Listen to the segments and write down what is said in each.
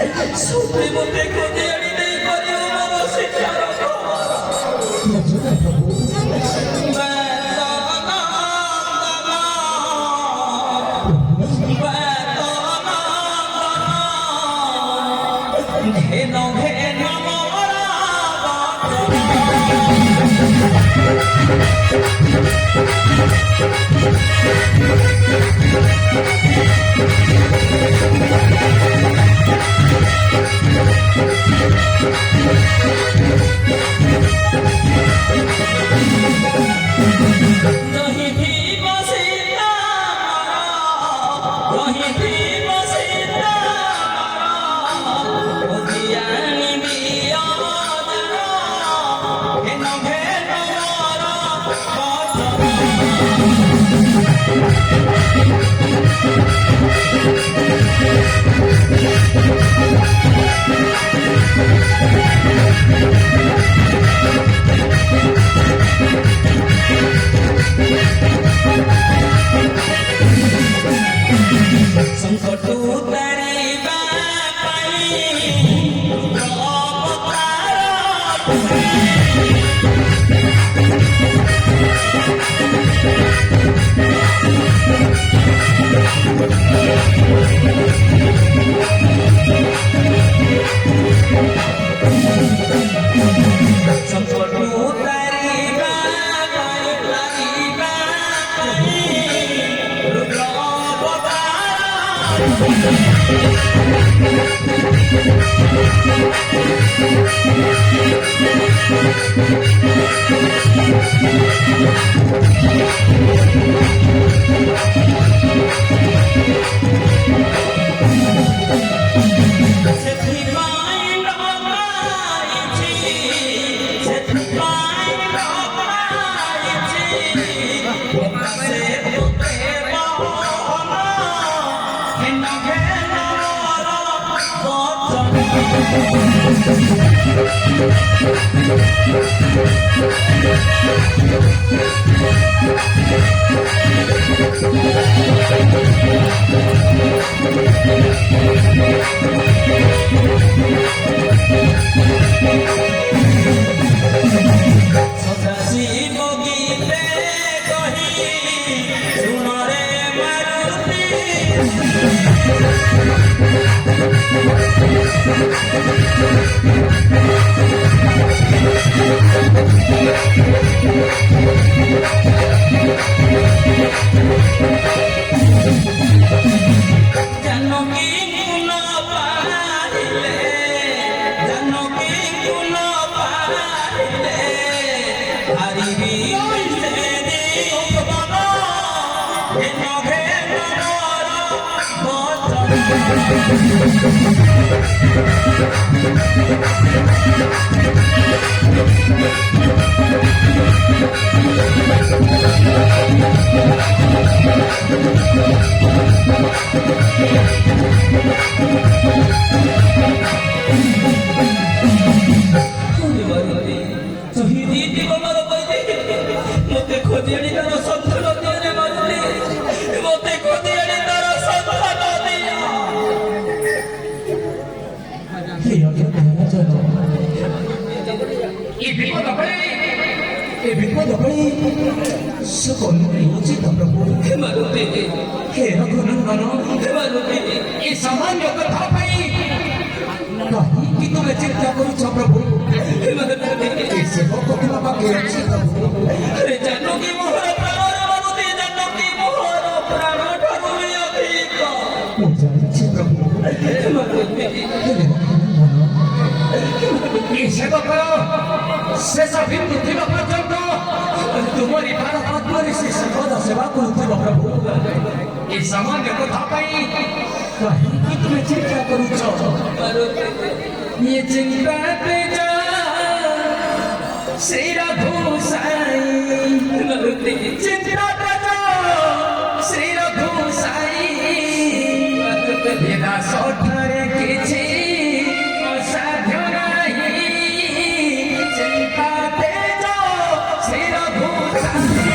ସତେ ମୋତେ ଖୋଜି ଆଣି ଦେଇ କରିବ ମୋର ଶିକ୍ଷାର ঘেন ঘেন नहीं भी बसीता नहीं भी बसीता बुझियानी दिया घेन घेन संकट उतरिबा संकट उतरिबा सदासी बगीते कही सुनरे मारुति जानकी कुल पारिले जानकी कुल पारिले हरिबी से देवबन घेन घेन शहीदी जीवन मते खोजी आनी तार संतान दिया मारुति मते खोजी आनी तार संतान दिया विपद सकल उचित प्रभु हे मारुति हे रघुनंदन हे मारुति ये सामान्य कथा कहीं तुम्हें चिंता करुछ प्रभु हे मारुति सेवक तुम पाखे अछि प्रभु अरे जानकी मोहर प्राण मारुति जानकी मोहर प्राण ठारू अधिक ମୁଁ ଜାଣିଛି ପ୍ରଭୁ हे मारुति सेवकर शेष बिंदु थिबा पर्यंत तुमरी प्राण आत्मारे से सर्वदा सेवा करुथिब प्रभु ये सामान्य कथा कहीं तुम्हें चिंता करुछ ये चिंता पे जा श्री रघु साई चिंता पे जा श्री रघु साई बिना सठरे किछि असाध्य नहीं चिंता पे जा श्री रघु साई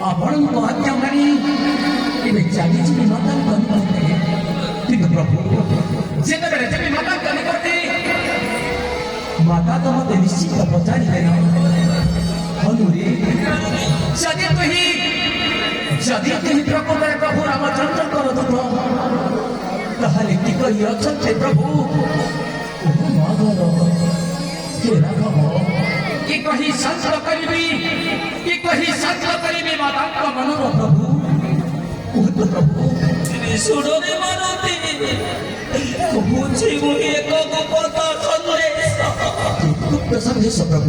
ଆପଣଙ୍କ ଆଜ୍ଞା ମାନି ଏବେ ଚାଲିଯିବି ମାତା କନିକଟେ କିନ୍ତୁ ପ୍ରଭୁ ଯେତେବେଳେ ଯିବି ମାତା କନିକଟେ ମାତା ତ ମତେ ନିଶ୍ଚିତ ପଚାରିବେ ନା ହନୁରେ ଯଦି ତୁହି ପ୍ରକୃତରେ ପ୍ରଭୁ ରାମଚନ୍ଦ୍ରଙ୍କର ଦୂତ ତାହେଲେ କି କହି ଅଛନ୍ତି ପ୍ରଭୁ ମାଗର କେ ରାଘବ କି କହି ଶାନ୍ତ କରିବି ମାତାଙ୍କ ମନର ପ୍ରଭୁ କୁହନ୍ତୁ ପ୍ରଭୁ ଶୁଣରେ ମାନନ୍ତି କହୁଛି ମୁଁ ଏକ ଗୁପ୍ତ ସନ୍ଦେଶ ପ୍ରଭୁ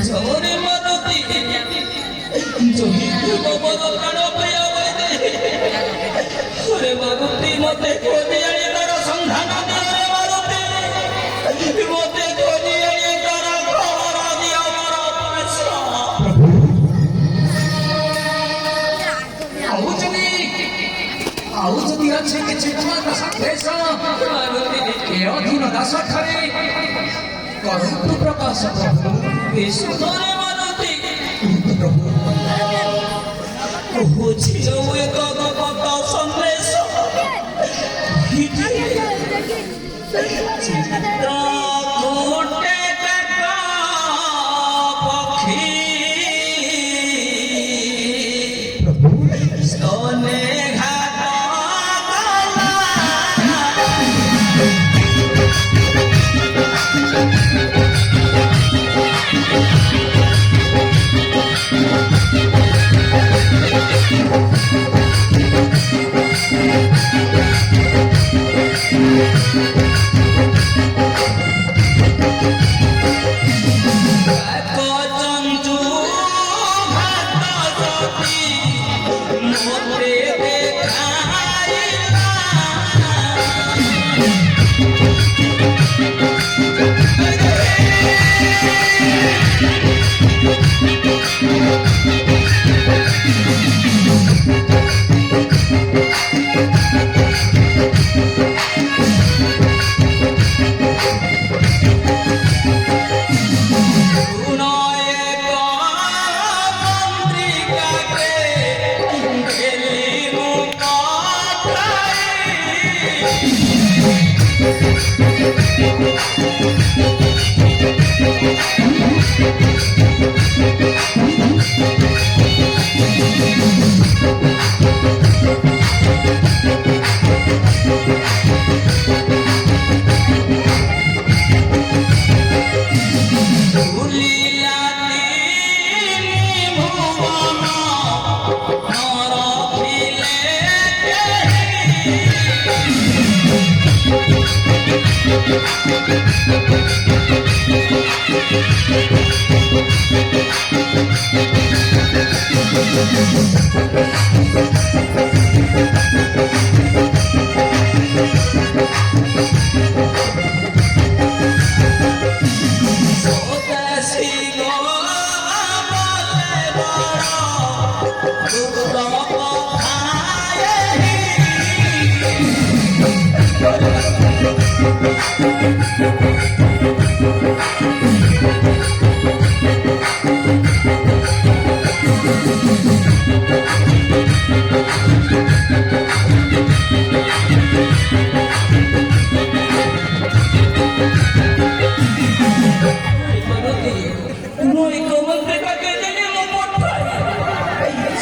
ঝরে মারতি যদি বড় প্রাণ প্রিয় বৈদে ওরে মারতি মতে খোঁজি আনি তার সন্ধান দিয়ে মারতি মতে খোঁজি আনি তার খবর দিয়ে আমার পয়সা ଆଉ ଯଦି ଅଛି କିଛି ଟଙ୍କା ସନ୍ଦେଶ ଏ ଅଧୀନ ଦାସ ଠାରେ କରନ୍ତୁ ପ୍ରକାଶ ପ୍ରଭୁ ବିଶୁଦ୍ଧରେ ମାରତି ପ୍ରଭୁ ବୁଝିଲ ଏକ ଗପତ ସନ୍ଦେଶ ଚିତ୍ର ଗୋଟେ ପକ୍ଷୀ স্তনে ঘাত চঞ্চু ঘাত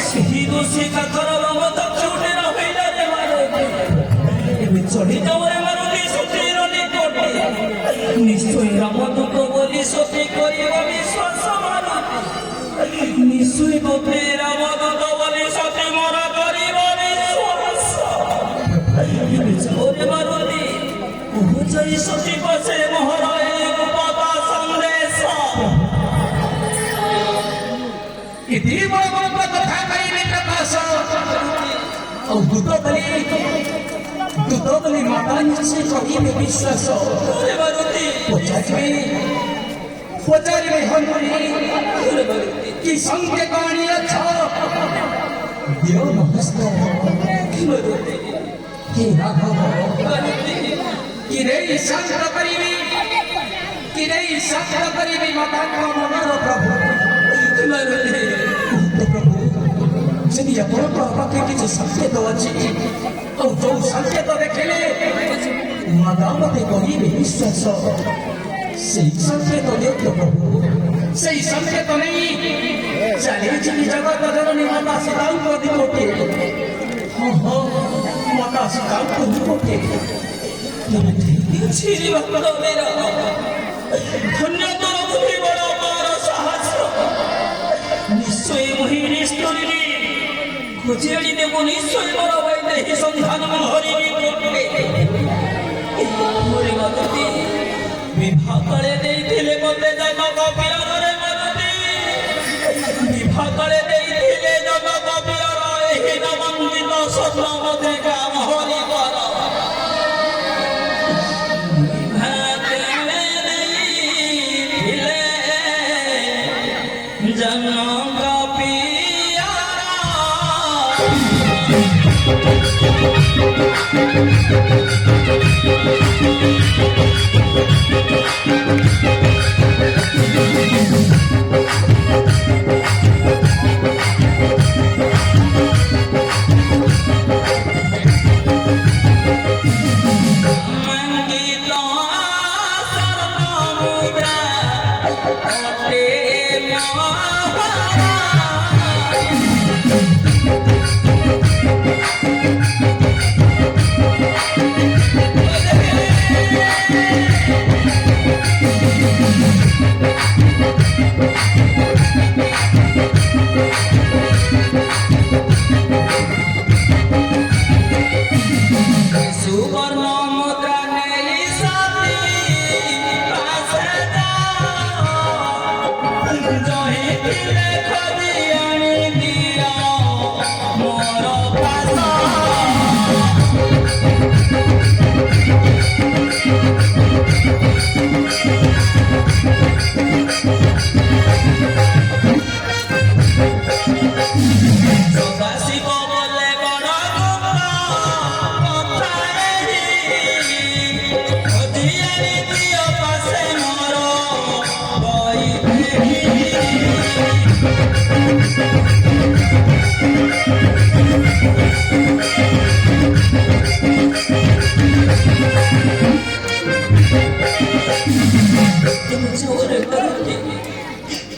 সতী মোতে দেখাইলা চড়ি যাওয়ারে মারুতি সতীর নিকটে নিশ্চয়ই রামদূত বলি সতী করিব বিশ্বাস মারুতি নিশ্চয়ই গোপে রামদূত বলি সতী মরা করিব বিশ্বাস ওরে মারুতি পৌঁছাই সতী পাশে মহারায় গোপতা সন্দেশ इति बड़ बड़ कथा कहिबे प्रकाश और दूत बलि माता निश्चय कहिबे विश्वास ওরে মারুতি पचारिबे हनुमनी ওরে মারুতি कि संकेत आनी अछ देव नमस्त মারুতি कि राघव মারুতি कि रे शांत करिबे माता मनर प्रभु মারুতি प्रभु यदि ଆପଣଙ୍କ ପାଖରେ କିଛି ସଂକେତ ଅଛି ଆଉ ଯୋଉ ସଂକେତ ଦେଖିଲେ ମାତା ମତେ କହିବେ ବିଶ୍ୱାସ ସେଇ ସଂକେତ ଦିଅନ୍ତୁ ପ୍ରଭୁ ସେଇ ସଂକେତ ନେଇ ଚାଲିଛି ଜଗତ ଜନନୀ ମାତା ସୀତାଙ୍କ ଦିଗଟେ ହଁ ହଁ ମାତା ସୀତାଙ୍କ ଦିଗଟେ श्री भक्त मेरा धन्य तोर बुद्धि बड़ पार साहस निश्चय मोहिनी स्तरी खोजी आनी देव निश्चय मोर वैदेही सन्धान हरिणी मोरे मातृ विवाह करे देइथिले मते जगत पियारे मातृ विवाह करे देइथिले जगत पियारे एही नमंदित स्वप्न मते काम हरि कर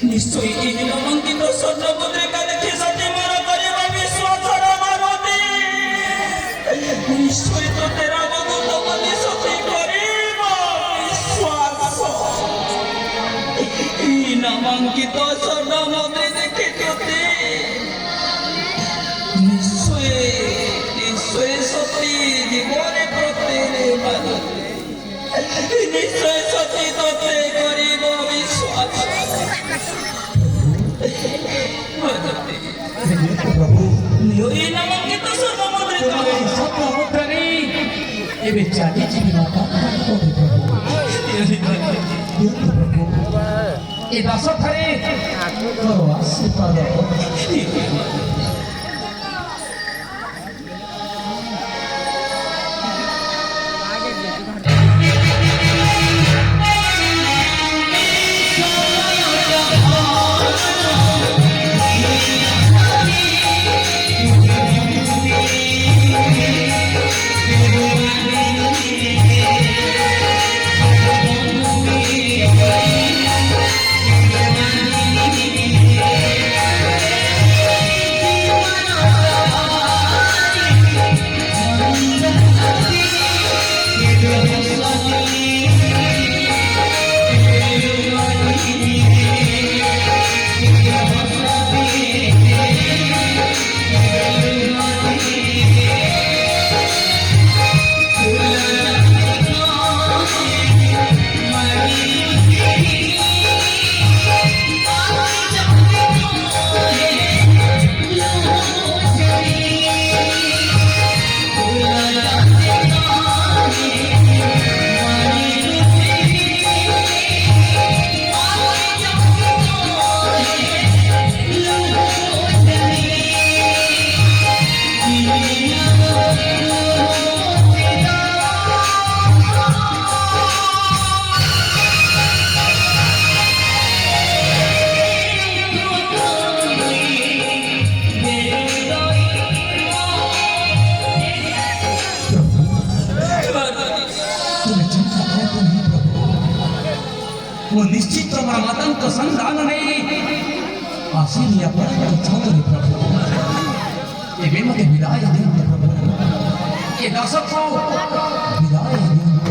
निश्चय एही नमंदित स्वर्णमुद्रिका देखि सती मोर करिब विश्वासर मारुति निश्चय तो तेरा बंधु बनी सती करिब विश्वास एही नमंदित स्वर्णमुद्रि देखि तोते निश्चय निश्चय सती जीवने प्रत्येरे मारुति निश्चय सती तोते करिब विश्वास प्रभु योई नमंदित स्वर्णमुद्रिका स्वप्नमुद्रे एबे चाली जीवी माता प्रभु ए दास थरे तोर आशीर्वाद वो निश्चित मातांक संधान नहीं आशीर्या परम चौधरी प्रभु ये मते विदाय देते प्रभु ये दासक को विदाय देते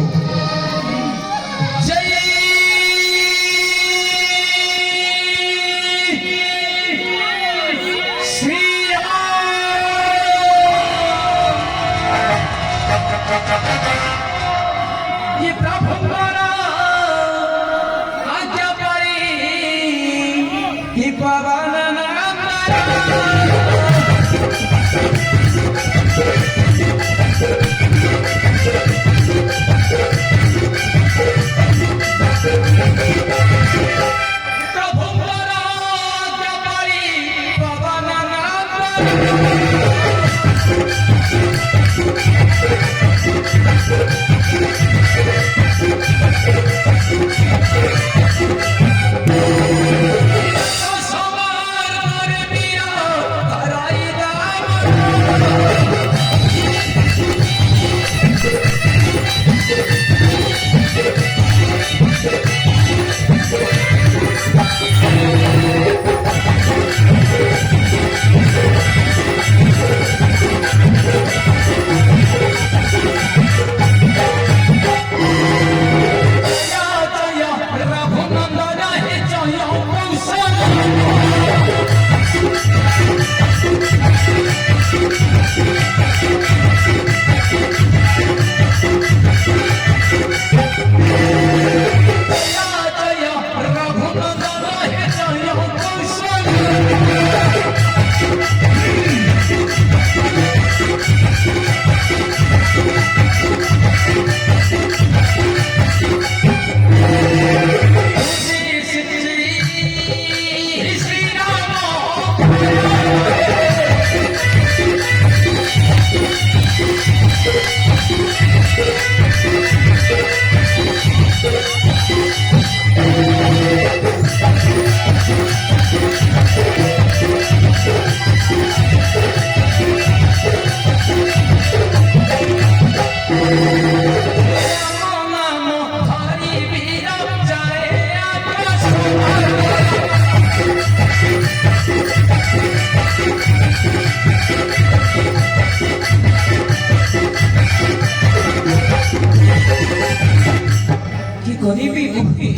কি করিবি মুহি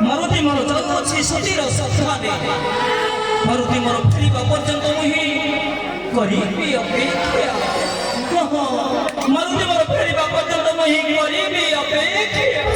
মারুতি মোর চালুছি সতীর সন্ধানে মারুতি মোর ফেরিবা পর্যন্ত মুহি করিবি অপেক্ষা মারুতি মোর ফেরিবা পর্যন্ত মুহি করিবি অপেক্ষা